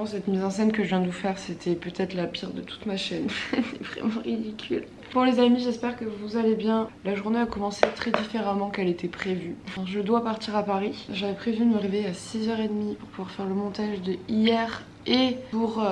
Vraiment, cette mise en scène que je viens de vous faire, c'était peut-être la pire de toute ma chaîne. C'est vraiment ridicule. Bon les amis, j'espère que vous allez bien. La journée a commencé très différemment qu'elle était prévue. Je dois partir à Paris. J'avais prévu de me réveiller à 6h30 pour pouvoir faire le montage de hier et pour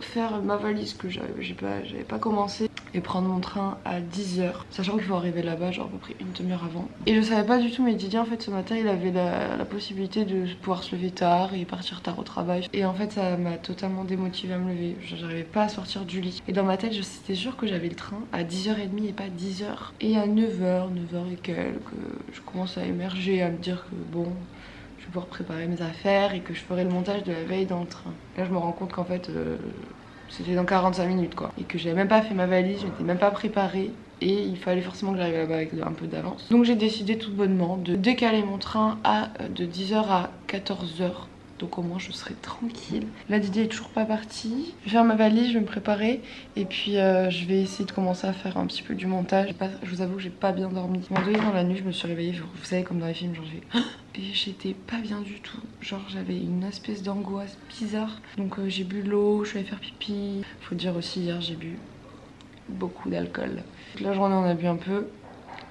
faire ma valise que j'avais pas commencé et prendre mon train à 10h, sachant qu'il faut arriver là-bas genre à peu près une demi-heure avant. Et je savais pas du tout, mais Didier en fait ce matin il avait la possibilité de pouvoir se lever tard et partir tard au travail, et en fait ça m'a totalement démotivée à me lever. J'arrivais pas à sortir du lit et dans ma tête c'était sûr que j'avais le train à 10h30 et pas 10h. Et à 9h et quelques, je commence à émerger, à me dire que bon, je vais pouvoir préparer mes affaires et que je ferai le montage de la veille dans le train. Là je me rends compte qu'en fait c'était dans 45 minutes quoi, et que j'avais même pas fait ma valise, je m'étais même pas préparée et il fallait forcément que j'arrive là-bas avec un peu d'avance. Donc j'ai décidé tout bonnement de décaler mon train de 10h à 14h. Donc au moins je serai tranquille. Là Didier est toujours pas parti. Je vais faire ma valise, je vais me préparer et puis je vais essayer de commencer à faire un petit peu du montage. Je vous avoue que j'ai pas bien dormi. À un moment donné dans la nuit je me suis réveillée, vous savez comme dans les films, genre et j'étais pas bien du tout. Genre j'avais une espèce d'angoisse bizarre. Donc j'ai bu de l'eau, je suis allée faire pipi. Faut dire aussi hier j'ai bu beaucoup d'alcool. La journée on a bu un peu.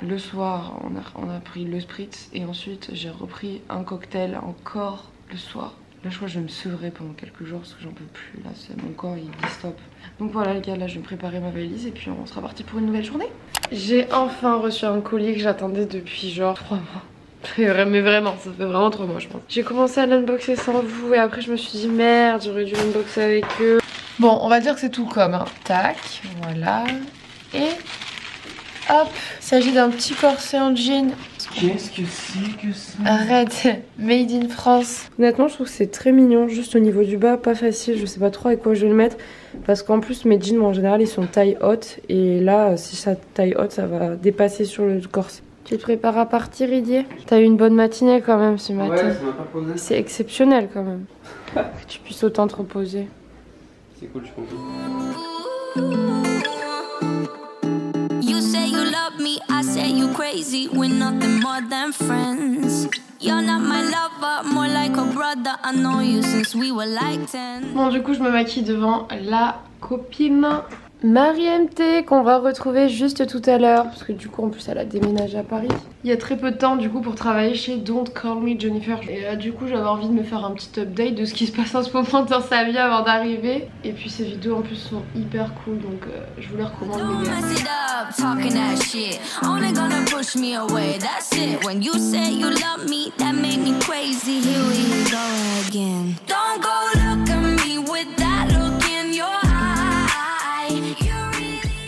Le soir on a pris le spritz et ensuite j'ai repris un cocktail encore le soir. Là je crois que je vais me sevrer pendant quelques jours parce que j'en peux plus. Là c'est mon corps il dit stop. Donc voilà les gars, là je vais me préparer ma valise et puis on sera parti pour une nouvelle journée. J'ai enfin reçu un colis que j'attendais depuis genre 3 mois. Mais vraiment, ça fait vraiment 3 mois je pense. J'ai commencé à l'unboxer sans vous et après je me suis dit merde, j'aurais dû l'unboxer avec eux. Bon on va dire que c'est tout comme hein. Tac, voilà. Et hop, il s'agit d'un petit corset en jean. Qu'est-ce que c'est que ça? Arrête, made in France. Honnêtement je trouve que c'est très mignon, juste au niveau du bas, pas facile, je sais pas trop avec quoi je vais le mettre. Parce qu'en plus mes jeans en général ils sont taille haute. Et là si ça taille haute ça va dépasser sur le corset. Tu te prépares à partir Didier? T'as eu une bonne matinée quand même ce matin. Ouais, ça m'a pas posé. C'est exceptionnel quand même. Que tu puisses autant te reposer. C'est cool, je comprends. You say you love me, I say you crazy. We're nothing more than friends. You're not my lover, more like a brother. I know you since we were like 10. Bon du coup je me maquille devant la copine Marie MT qu'on va retrouver juste tout à l'heure parce que du coup en plus elle a déménagé à Paris. Il y a très peu de temps du coup pour travailler chez Don't Call Me Jennifer. Et là du coup j'avais envie de me faire un petit update de ce qui se passe en ce moment dans sa vie avant d'arriver. Et puis ces vidéos en plus sont hyper cool donc je vous les recommande les gars.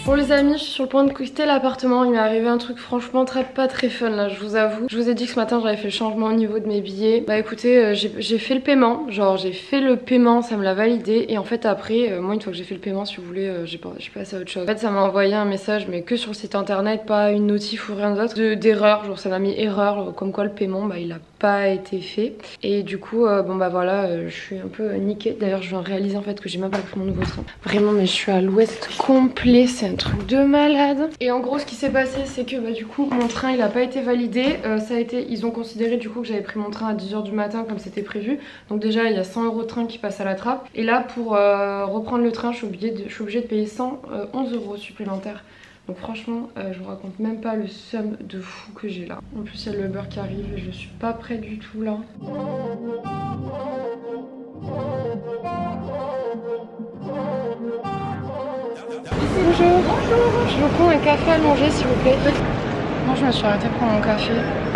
Bon les amis, je suis sur le point de quitter l'appartement. Il m'est arrivé un truc franchement pas très fun là, je vous avoue. Je vous ai dit que ce matin j'avais fait le changement au niveau de mes billets. Bah écoutez, j'ai fait le paiement. Genre j'ai fait le paiement, ça me l'a validé. Et en fait après, moi une fois que j'ai fait le paiement, si vous voulez, j'ai passé à autre chose. En fait ça m'a envoyé un message mais que sur le site internet, pas une notif ou rien d'autre, d'erreur. Genre ça m'a mis erreur, comme quoi le paiement bah il a pas été fait. Et du coup bon bah voilà, je suis un peu niquée. D'ailleurs je viens de réaliser en fait que j'ai même pas pris mon nouveau train. Vraiment mais je suis à l'ouest complet, c'est un truc de malade. Et en gros ce qui s'est passé c'est que bah du coup mon train il a pas été validé. Ils ont considéré du coup que j'avais pris mon train à 10h du matin comme c'était prévu. Donc déjà il y a 100 € de train qui passe à la trappe. Et là pour reprendre le train je suis obligée de payer 111 € supplémentaires. Donc franchement je vous raconte même pas le seum de fou que j'ai là. En plus il y a le Uber qui arrive et je suis pas prête du tout là. Bonjour. Je vous prends un café allongé s'il vous plaît. Moi je me suis arrêtée pour mon café.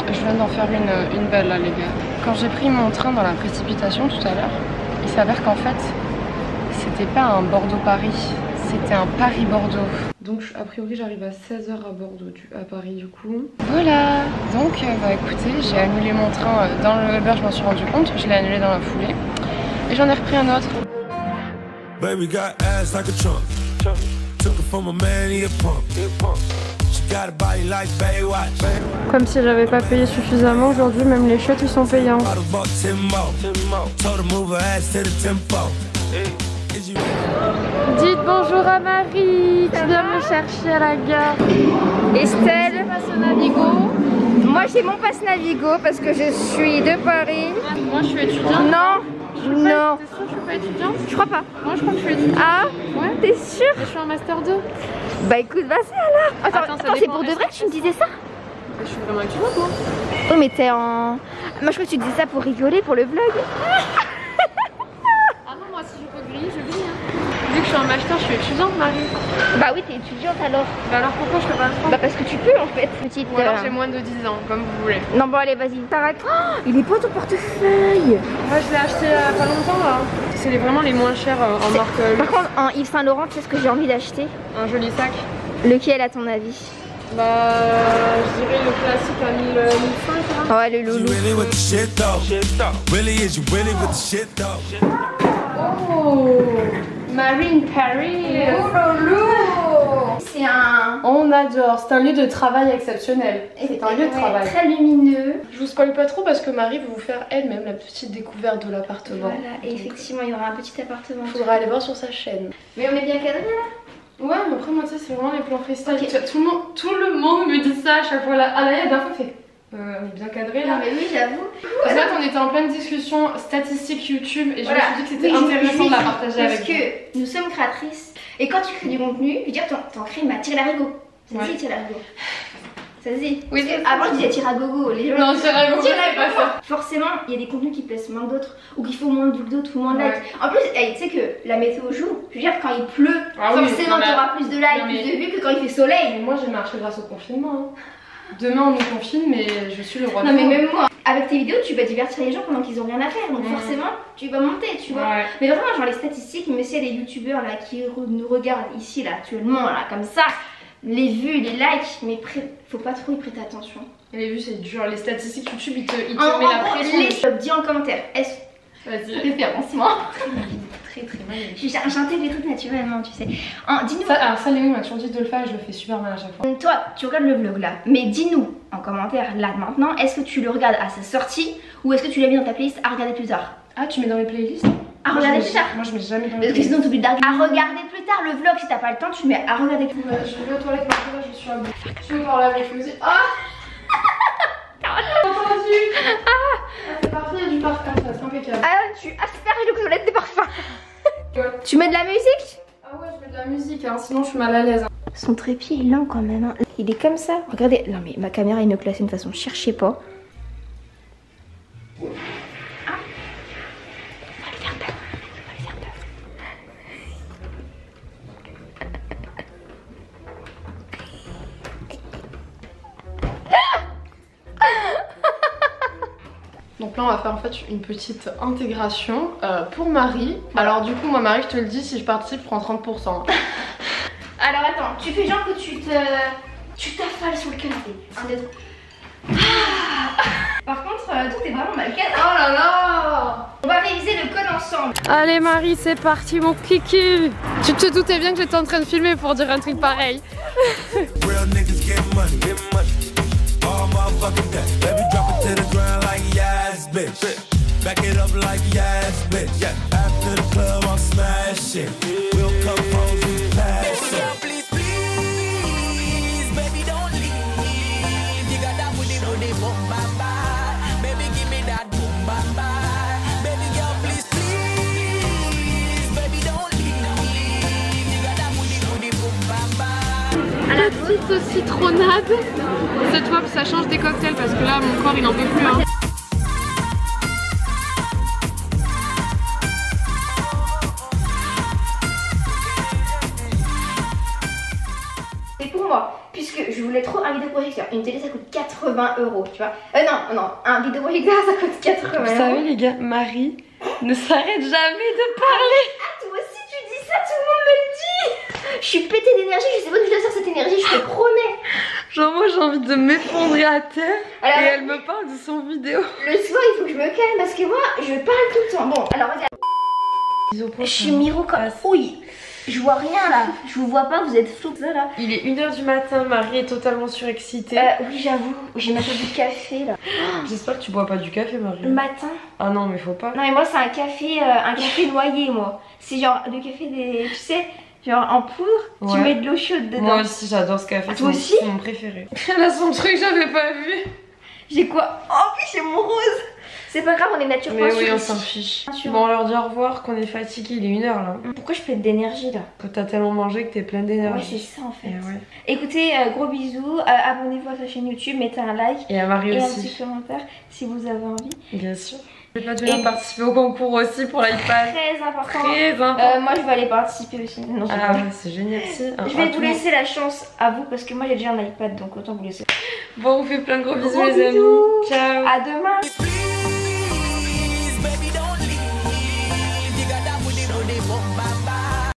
Je viens d'en faire une belle là les gars. Quand j'ai pris mon train dans la précipitation tout à l'heure, il s'avère qu'en fait c'était pas un Bordeaux-Paris, c'était un Paris-Bordeaux. Donc a priori j'arrive à 16h à Paris du coup. Voilà. Donc bah écoutez, j'ai annulé mon train dans le Uber, je m'en suis rendu compte. Je l'ai annulé dans la foulée. Et j'en ai repris un autre. Baby got ass like a trunk. Comme si j'avais pas payé suffisamment aujourd'hui, même les chiottes ils sont payants. Dites bonjour à Marie qui vient me chercher à la gare. Estelle, Navigo. Moi j'ai mon passe Navigo parce que je suis de Paris. Moi je suis étudiante. Non. Non. T'es sûre que je suis pas étudiante? Je crois pas. Moi je crois que je suis étudiante. Ah Ouais. T'es sûre? Je suis en master 2. Bah écoute, vas-y alors. Attends, ça c'est dépend. pour de vrai que tu me disais ça? Je suis vraiment étudiante moi. Oh mais t'es en... Moi je crois que tu disais ça pour rigoler pour le vlog. Ah non, moi si je peux griller, je grille. Vu que je suis en master, je suis étudiante, Marie. Bah oui, t'es étudiante alors. Bah alors pourquoi je peux pas le prendre? Bah parce que tu peux en fait, petite. Ou alors j'ai moins de 10 ans, comme vous voulez. Non bon allez vas-y, t'arrêtes. Oh, il est pas ton portefeuille. Moi je l'ai acheté il y a pas longtemps là. C'est vraiment les moins chers en marque. Par contre en Yves Saint Laurent, tu sais ce que j'ai envie d'acheter? Un joli sac. Lequel à ton avis? Bah je dirais le classique à 1005 là. Ouais le loulou. Oh, Marine Paris. Oh loulou. C'est un... On adore, c'est un lieu de travail exceptionnel. C'est un lieu de travail. Très lumineux. Je vous spoil pas trop parce que Marie va vous faire elle-même la petite découverte de l'appartement. Voilà, et effectivement il y aura un petit appartement. Il faudra aller voir sur sa chaîne. Mais on est bien cadré là? Ouais, mais après moi tu sais c'est vraiment les plans freestyle. Ok. Tout le monde me dit ça à chaque fois. La dernière fois fait on est bien cadré là. Non mais oui j'avoue. Parce que là on était en pleine discussion statistique YouTube et je Voilà. me suis dit que c'était Oui, intéressant de la partager avec parce vous. que nous sommes créatrices et quand tu crées du contenu, je veux dire t'en crées ma tire l'arigot. Ça se dit tire l'arigot. Ça se dit. Oui, Parce que avant je disais tire à gogo. Les gens Non, c'est vrai, tire à c'est pas gogo. ça. Forcément, il y a des contenus qui plaisent moins que d'autres ou qu'il faut moins de vues que d'autres ou moins de Ouais. likes. En plus, tu sais que la météo joue. Je veux dire quand il pleut, Ah oui, forcément non, mais- t'auras plus de likes, non, mais- plus de vues que quand il fait soleil. Mais moi j'ai marché grâce au confinement. Hein. Demain on nous confine mais je suis le roi Non de mais tout. même moi, avec tes vidéos, tu vas divertir les gens pendant qu'ils ont rien à faire. Donc forcément, tu vas monter, tu vois. Ouais. Mais vraiment, genre les statistiques, mais s'il y a des youtubeurs là qui nous regardent ici, là, actuellement, là, comme ça, les vues, les likes, mais faut pas trop y prêter attention. Les vues c'est dur, les statistiques YouTube ils te mettent En la gros, pression. dis en commentaire, est-ce Vas-y. référencement? Très très mal. J'intègre les trucs naturellement, tu sais. Dis-nous, Alors ça Léo m'a toujours dit de le faire et je le fais super mal à chaque fois. toi, tu regardes le vlog là, mais dis-nous en commentaire là maintenant, est-ce que tu le regardes à sa sortie ou est-ce que tu l'as mis dans ta playlist à regarder plus tard? Ah tu mets dans les playlists? À Moi, regarder je plus mets- tard. Moi je mets jamais dans les Parce que playlists. sinon t'oublies de à regarder plus tard le vlog, si t'as pas le temps, tu mets à regarder plus tard. Je vais aux toilettes maintenant, je suis à bout. Tu veux parler avec lui aussi? Ah T'as entendu? C'est parti, il y a du parfum, ça c'est impeccable. Ah, tu asperges le toilette de parfum. Ouais. Tu mets de la musique? Ah ouais, je mets de la musique, hein, sinon je suis mal à l'aise. Hein. Son trépied est lent quand même. Hein. Il est comme ça. Regardez. Non mais ma caméra est classée d'une façon. Cherchez pas. Ah. On va le faire peur. On va le faire peur. Donc là on va faire en fait une petite intégration pour Marie. Alors du coup moi Marie je te le dis, si je participe je prends 30%. Alors attends, tu fais genre que tu t'affales sur le canapé. Un, deux, trois. Ah. Par contre, tout est vraiment mal cadré. Oh là là! On va réviser le code ensemble. Allez Marie, c'est parti mon kiki. Tu te doutais bien que j'étais en train de filmer pour dire un truc pareil. Real niggas get money, all motherfucking day. Baby, drop it to the ground like yes, bitch. Back it up like yes, bitch. After the club, I'm smashing. We'll come home, we pass it. Please, please, baby, don't leave. You got that booty, no, they boom, bye, bye. Baby, give me that boom, bye, bye. Baby girl, please, please, baby, don't leave. You got that booty, no, they boom, bye, bye. La petite citronnade. Cette fois que ça change des cocktails parce que là mon corps il en peut plus. Hein. C'est pour moi, puisque je voulais trop un vidéoprojecteur. Une télé ça coûte 80 €, tu vois. Non, un vidéoprojecteur ça coûte 80 Vous €. savez les gars, Marie ne s'arrête jamais de parler. Ah, toi aussi tu dis ça, tout le monde me le dit. Je suis pétée d'énergie, je sais pas d'où je dois sortir cette énergie, je te promets. Genre moi j'ai envie de m'effondrer à terre. Alors, et elle me parle de son vidéo. Le soir il faut que je me calme parce que moi je parle tout le temps. Bon, alors regarde. Je suis Miro comme... Oui, je vois rien là, je vous vois pas, vous êtes flou ça là. Il est 1 h du matin, Marie est totalement surexcitée. Oui j'avoue, j'ai ma tasse de café là. J'espère que tu bois pas du café Marie. Le matin. Ah non mais faut pas. Non mais moi c'est un café noyé moi. C'est genre le café des... Tu sais, genre en poudre, tu Ouais. mets de l'eau chaude dedans. Moi aussi j'adore ce café, Toi aussi c'est mon préféré. Elle a son truc, j'avais pas vu. J'ai quoi? Oh oui, j'ai mon rose. C'est pas grave, on est nature. Mais oui, on s'en fiche. Bon, on leur dit au revoir, qu'on est fatigué, il est 1h là. Pourquoi je pète d'énergie là? Quand t'as tellement mangé que t'es plein d'énergie. Ouais, c'est ça en fait. Ouais. Écoutez, gros bisous, abonnez-vous à sa chaîne YouTube, mettez un like et à Marie et aussi. un petit commentaire si vous avez envie. Bien sûr. Je vais pas devoir participer au concours aussi pour l'iPad. Très important. Très important. Moi je vais aller participer aussi. Non, ah ouais, c'est génial. Je vais vous laisser la chance à vous parce que moi j'ai déjà un iPad donc autant vous laisser. Bon, on vous fait plein de gros bisous Gros les amis. bisous. Ciao. À demain.